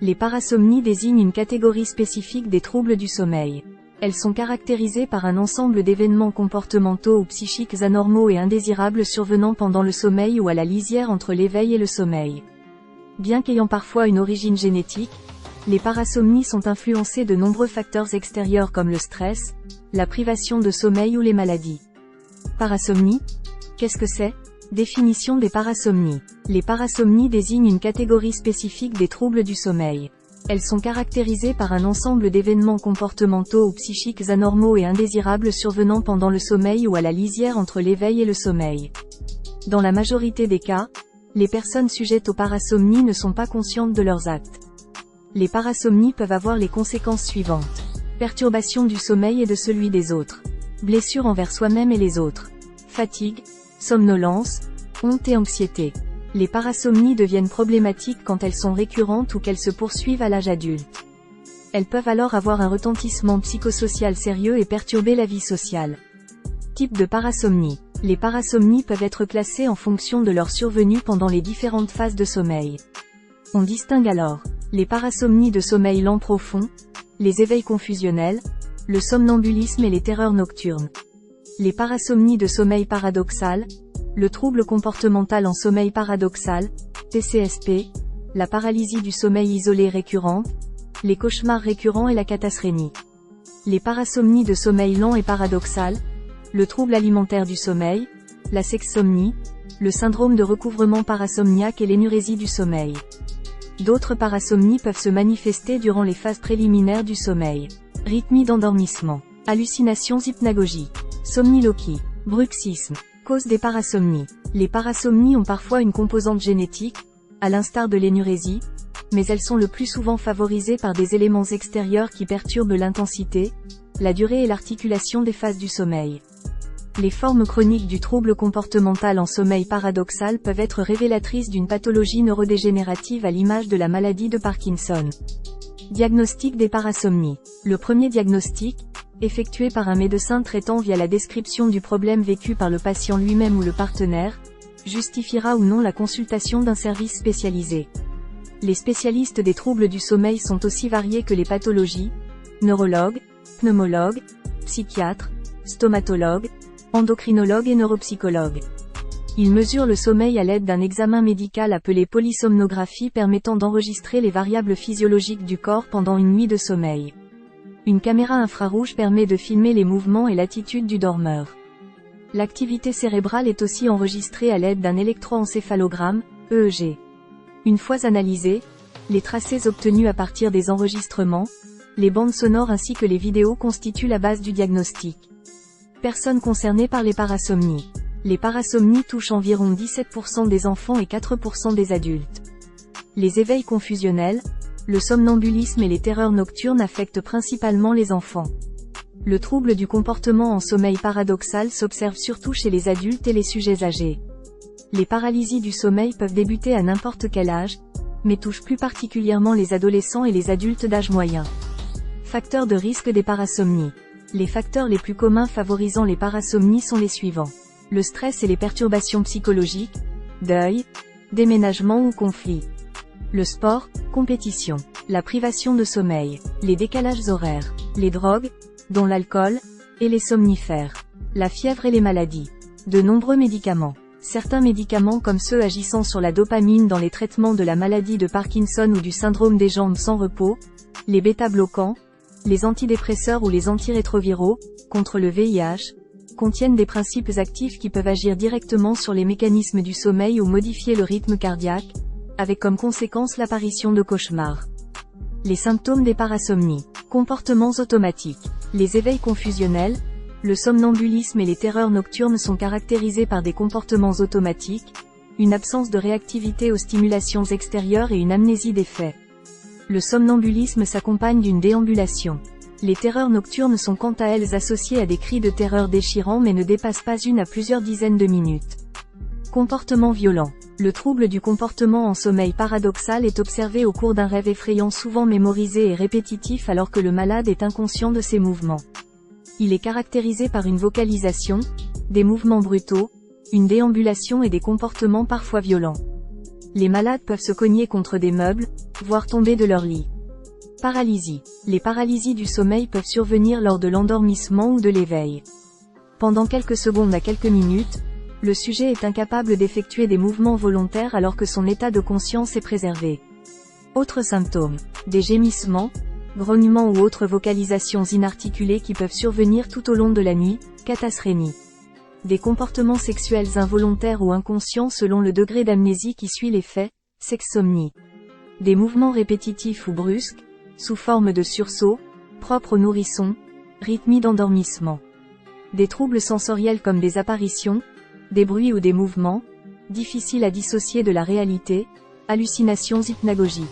Les parasomnies désignent une catégorie spécifique des troubles du sommeil. Elles sont caractérisées par un ensemble d'événements comportementaux ou psychiques anormaux et indésirables survenant pendant le sommeil ou à la lisière entre l'éveil et le sommeil. Bien qu'ayant parfois une origine génétique, les parasomnies sont influencées de nombreux facteurs extérieurs comme le stress, la privation de sommeil ou les maladies. Parasomnie, qu'est-ce que c'est ? Définition des parasomnies. Les parasomnies désignent une catégorie spécifique des troubles du sommeil. Elles sont caractérisées par un ensemble d'événements comportementaux ou psychiques anormaux et indésirables survenant pendant le sommeil ou à la lisière entre l'éveil et le sommeil. Dans la majorité des cas, les personnes sujettes aux parasomnies ne sont pas conscientes de leurs actes. Les parasomnies peuvent avoir les conséquences suivantes. Perturbation du sommeil et de celui des autres. Blessures envers soi-même et les autres. Fatigue, somnolence, honte et anxiété. Les parasomnies deviennent problématiques quand elles sont récurrentes ou qu'elles se poursuivent à l'âge adulte. Elles peuvent alors avoir un retentissement psychosocial sérieux et perturber la vie sociale. Type de parasomnie. Les parasomnies peuvent être classées en fonction de leur survenue pendant les différentes phases de sommeil. On distingue alors les parasomnies de sommeil lent profond, les éveils confusionnels, le somnambulisme et les terreurs nocturnes. Les parasomnies de sommeil paradoxal, le trouble comportemental en sommeil paradoxal, TCSP, la paralysie du sommeil isolée récurrente, les cauchemars récurrents et la cataphrénie. Les parasomnies de sommeil lent et paradoxal, le trouble alimentaire du sommeil, la sexsomnie, le syndrome de recouvrement parasomniaque et l'énurésie du sommeil. D'autres parasomnies peuvent se manifester durant les phases préliminaires du sommeil. Rythmie d'endormissement, hallucinations hypnagogiques, somniloquie, bruxisme. Cause des parasomnies. Les parasomnies ont parfois une composante génétique, à l'instar de l'énurésie, mais elles sont le plus souvent favorisées par des éléments extérieurs qui perturbent l'intensité, la durée et l'articulation des phases du sommeil. Les formes chroniques du trouble comportemental en sommeil paradoxal peuvent être révélatrices d'une pathologie neurodégénérative à l'image de la maladie de Parkinson. Diagnostic des parasomnies. Le premier diagnostic, effectué par un médecin traitant via la description du problème vécu par le patient lui-même ou le partenaire, justifiera ou non la consultation d'un service spécialisé. Les spécialistes des troubles du sommeil sont aussi variés que les pathologies, neurologues, pneumologues, psychiatres, stomatologues, endocrinologues et neuropsychologues. Ils mesurent le sommeil à l'aide d'un examen médical appelé polysomnographie permettant d'enregistrer les variables physiologiques du corps pendant une nuit de sommeil. Une caméra infrarouge permet de filmer les mouvements et l'attitude du dormeur. L'activité cérébrale est aussi enregistrée à l'aide d'un électroencéphalogramme, EEG. Une fois analysés, les tracés obtenus à partir des enregistrements, les bandes sonores ainsi que les vidéos constituent la base du diagnostic. Personnes concernées par les parasomnies. Les parasomnies touchent environ 17% des enfants et 4% des adultes. Les éveils confusionnels, le somnambulisme et les terreurs nocturnes affectent principalement les enfants. Le trouble du comportement en sommeil paradoxal s'observe surtout chez les adultes et les sujets âgés. Les paralysies du sommeil peuvent débuter à n'importe quel âge, mais touchent plus particulièrement les adolescents et les adultes d'âge moyen. Facteurs de risque des parasomnies. Les facteurs les plus communs favorisant les parasomnies sont les suivants. Le stress et les perturbations psychologiques, deuil, déménagement ou conflit. Le sport, compétition. La privation de sommeil. Les décalages horaires. Les drogues, dont l'alcool, et les somnifères. La fièvre et les maladies. De nombreux médicaments. Certains médicaments comme ceux agissant sur la dopamine dans les traitements de la maladie de Parkinson ou du syndrome des jambes sans repos, les bêta-bloquants, les antidépresseurs ou les antirétroviraux, contre le VIH, contiennent des principes actifs qui peuvent agir directement sur les mécanismes du sommeil ou modifier le rythme cardiaque, avec comme conséquence l'apparition de cauchemars. Les symptômes des parasomnies. Comportements automatiques. Les éveils confusionnels, le somnambulisme et les terreurs nocturnes sont caractérisés par des comportements automatiques, une absence de réactivité aux stimulations extérieures et une amnésie des faits. Le somnambulisme s'accompagne d'une déambulation. Les terreurs nocturnes sont quant à elles associées à des cris de terreur déchirants mais ne dépassent pas une à plusieurs dizaines de minutes. Comportement violent. Le trouble du comportement en sommeil paradoxal est observé au cours d'un rêve effrayant souvent mémorisé et répétitif alors que le malade est inconscient de ses mouvements. Il est caractérisé par une vocalisation, des mouvements brutaux, une déambulation et des comportements parfois violents. Les malades peuvent se cogner contre des meubles, voire tomber de leur lit. Paralysie. Les paralysies du sommeil peuvent survenir lors de l'endormissement ou de l'éveil. Pendant quelques secondes à quelques minutes, le sujet est incapable d'effectuer des mouvements volontaires alors que son état de conscience est préservé. Autres symptômes. Des gémissements, grognements ou autres vocalisations inarticulées qui peuvent survenir tout au long de la nuit, catasphénie. Des comportements sexuels involontaires ou inconscients selon le degré d'amnésie qui suit les faits, sexsomnie. Des mouvements répétitifs ou brusques, sous forme de sursauts, propres aux nourrissons, rythmie d'endormissement. Des troubles sensoriels comme des apparitions, des bruits ou des mouvements, difficiles à dissocier de la réalité, hallucinations hypnagogiques.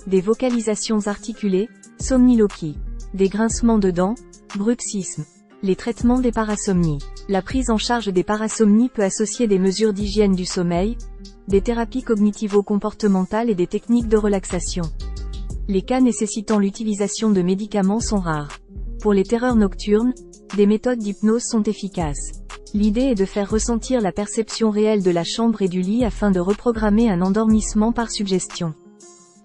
Des vocalisations articulées, somniloquie. Des grincements de dents, bruxisme. Les traitements des parasomnies. La prise en charge des parasomnies peut associer des mesures d'hygiène du sommeil, des thérapies cognitivo-comportementales et des techniques de relaxation. Les cas nécessitant l'utilisation de médicaments sont rares. Pour les terreurs nocturnes, des méthodes d'hypnose sont efficaces. L'idée est de faire ressentir la perception réelle de la chambre et du lit afin de reprogrammer un endormissement par suggestion.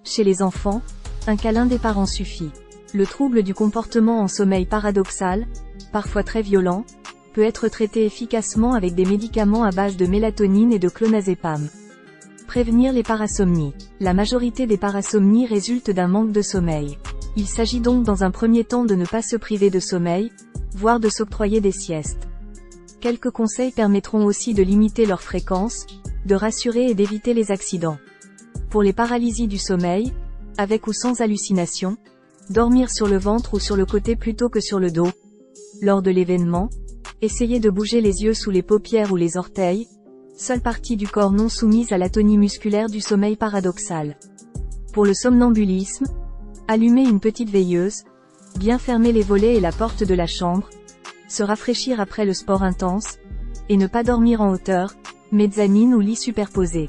Chez les enfants, un câlin des parents suffit. Le trouble du comportement en sommeil paradoxal, parfois très violent, peut être traité efficacement avec des médicaments à base de mélatonine et de clonazépam. Prévenir les parasomnies. La majorité des parasomnies résultent d'un manque de sommeil. Il s'agit donc dans un premier temps de ne pas se priver de sommeil, voire de s'octroyer des siestes. Quelques conseils permettront aussi de limiter leur fréquence, de rassurer et d'éviter les accidents. Pour les paralysies du sommeil, avec ou sans hallucination, dormir sur le ventre ou sur le côté plutôt que sur le dos. Lors de l'événement, essayez de bouger les yeux sous les paupières ou les orteils, seule partie du corps non soumise à l'atonie musculaire du sommeil paradoxal. Pour le somnambulisme, allumez une petite veilleuse, bien fermer les volets et la porte de la chambre, se rafraîchir après le sport intense, et ne pas dormir en hauteur, mezzanine ou lit superposé.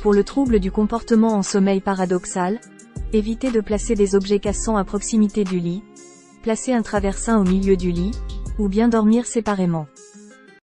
Pour le trouble du comportement en sommeil paradoxal, évitez de placer des objets cassants à proximité du lit, placer un traversin au milieu du lit, ou bien dormir séparément.